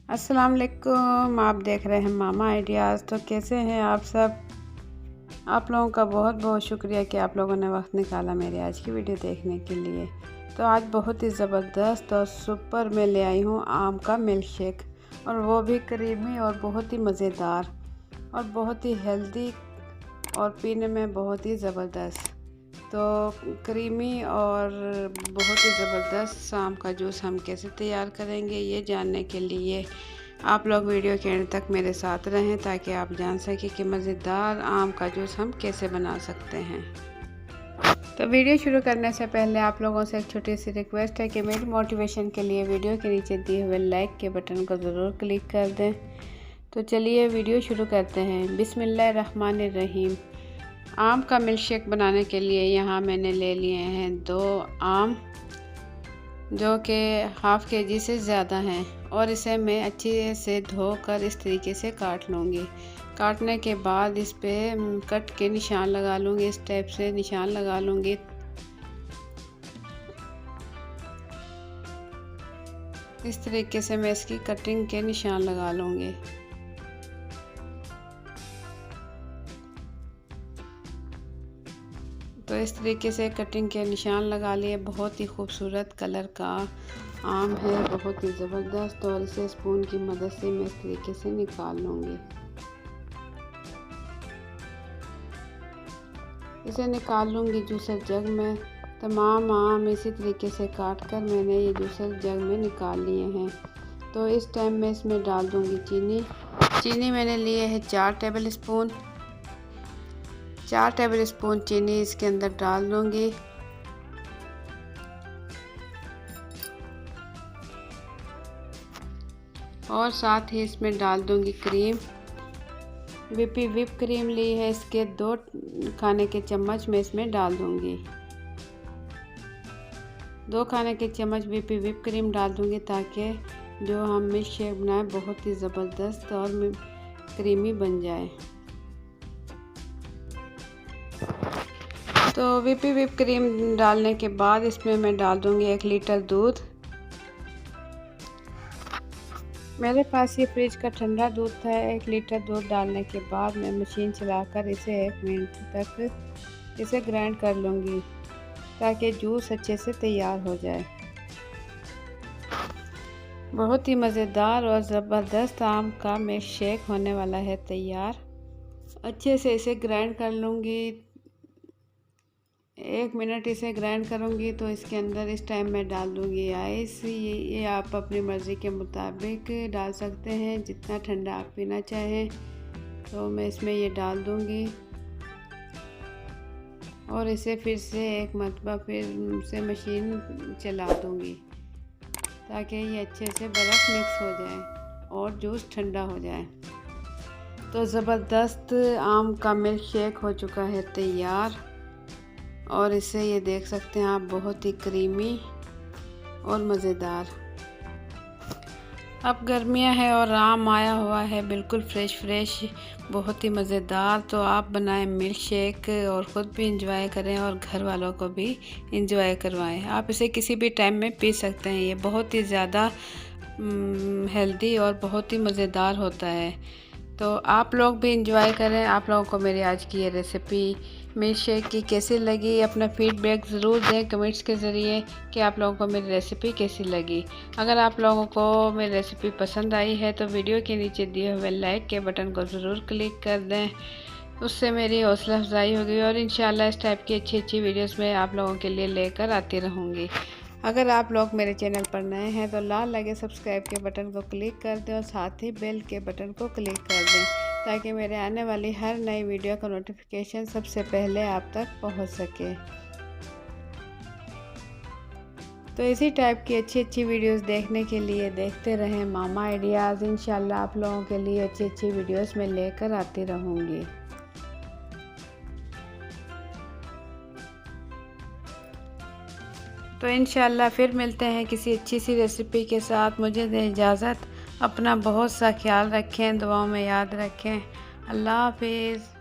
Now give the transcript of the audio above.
अस्सलाम वालेकुम। आप देख रहे हैं मामा आइडियाज़। तो कैसे हैं आप सब? आप लोगों का बहुत बहुत शुक्रिया कि आप लोगों ने वक्त निकाला मेरी आज की वीडियो देखने के लिए। तो आज बहुत ही ज़बरदस्त और सुपर मैं ले आई हूँ आम का मिल्क शेक, और वो भी क्रीमी और बहुत ही मज़ेदार और बहुत ही हेल्दी और पीने में बहुत ही ज़बरदस्त। तो क्रीमी और बहुत ही ज़बरदस्त आम का जूस हम कैसे तैयार करेंगे, ये जानने के लिए आप लोग वीडियो के एंड तक मेरे साथ रहें ताकि आप जान सकें कि मज़ेदार आम का जूस हम कैसे बना सकते हैं। तो वीडियो शुरू करने से पहले आप लोगों से एक छोटी सी रिक्वेस्ट है कि मेरी मोटिवेशन के लिए वीडियो के नीचे दिए हुए लाइक के बटन को ज़रूर क्लिक कर दें। तो चलिए वीडियो शुरू करते हैं। बिस्मिल्लाहिर्रहमानिर्रहीम। आम का मिल्क शेक बनाने के लिए यहाँ मैंने ले लिए हैं 2 आम, जो कि हाफ़ केजी से ज़्यादा हैं, और इसे मैं अच्छे से धोकर इस तरीके से काट लूँगी। काटने के बाद इस पे कट के निशान लगा लूँगी, इस टाइप से निशान लगा लूँगी। इस तरीके से मैं इसकी कटिंग के निशान लगा लूँगी। तो इस तरीके से कटिंग के निशान लगा लिए। बहुत ही खूबसूरत कलर का आम है, बहुत ही ज़बरदस्त, और इसे स्पून की मदद से मैं इस तरीके से निकाल लूँगी। इसे निकाल लूँगी जूसर जग में। तमाम आम इसी तरीके से काट कर मैंने ये जूसर जग में निकाल लिए हैं। तो इस टाइम में इसमें डाल दूँगी चीनी मैंने लिए है 4 टेबल स्पून। 4 टेबल स्पून चीनी इसके अंदर डाल दूँगी। और साथ ही इसमें डाल दूँगी क्रीम। विप क्रीम ली है, इसके 2 खाने के चम्मच मैं इसमें डाल दूँगी। 2 खाने के चम्मच विप क्रीम डाल दूँगी ताकि जो हम मिल्क शेक बनाएं बहुत ही ज़बरदस्त और क्रीमी बन जाए। तो विप क्रीम डालने के बाद इसमें मैं डाल दूँगी 1 लीटर दूध। मेरे पास ये फ्रिज का ठंडा दूध था। 1 लीटर दूध डालने के बाद मैं मशीन चलाकर इसे 1 मिनट तक इसे ग्राइंड कर लूँगी ताकि जूस अच्छे से तैयार हो जाए। बहुत ही मज़ेदार और ज़बरदस्त आम का मिल्क शेक होने वाला है तैयार। अच्छे से इसे ग्राइंड कर लूँगी। 1 मिनट इसे ग्राइंड करूँगी तो इसके अंदर इस टाइम मैं डाल दूँगी आइस। ये आप अपनी मर्ज़ी के मुताबिक डाल सकते हैं, जितना ठंडा आप पीना चाहें। तो मैं इसमें ये डाल दूँगी और इसे फिर से एक मरतबा फिर से मशीन चला दूँगी ताकि ये अच्छे से बर्फ़ मिक्स हो जाए और जूस ठंडा हो जाए। तो ज़बरदस्त आम का मिल्क शेक हो चुका है तैयार, और इसे ये देख सकते हैं आप, बहुत ही क्रीमी और मज़ेदार। अब गर्मियां हैं और आम आया हुआ है बिल्कुल फ्रेश बहुत ही मज़ेदार। तो आप बनाएं मिल्क शेक और ख़ुद भी इंजॉय करें और घर वालों को भी इंजॉय करवाएं। आप इसे किसी भी टाइम में पी सकते हैं। ये बहुत ही ज़्यादा हेल्दी और बहुत ही मज़ेदार होता है। तो आप लोग भी इंजॉय करें। आप लोगों को मेरी आज की ये रेसिपी मिल्क शेक की कैसी लगी, अपना फीडबैक ज़रूर दें कमेंट्स के ज़रिए कि आप लोगों को मेरी रेसिपी कैसी लगी। अगर आप लोगों को मेरी रेसिपी पसंद आई है तो वीडियो के नीचे दिए हुए लाइक के बटन को ज़रूर क्लिक कर दें, उससे मेरी हौसला अफजाई होगी और इंशाल्लाह इस टाइप की अच्छी वीडियोस मैं आप लोगों के लिए लेकर आती रहूँगी। अगर आप लोग मेरे चैनल पर नए हैं तो लाल लगे सब्सक्राइब के बटन को क्लिक कर दें और साथ ही बेल के बटन को क्लिक कर दें ताकि मेरे आने वाली हर नई वीडियो का नोटिफिकेशन सबसे पहले आप तक पहुंच सके। तो इसी टाइप की अच्छी वीडियोस देखने के लिए देखते रहें मामा आइडियाज़। इंशाल्लाह आप लोगों के लिए अच्छी वीडियोस मैं लेकर आती रहूँगी। तो इंशाल्लाह फिर मिलते हैं किसी अच्छी सी रेसिपी के साथ। मुझे दें इजाज़त। अपना बहुत सा ख्याल रखें, दुआओं में याद रखें। अल्लाह हाफिज़।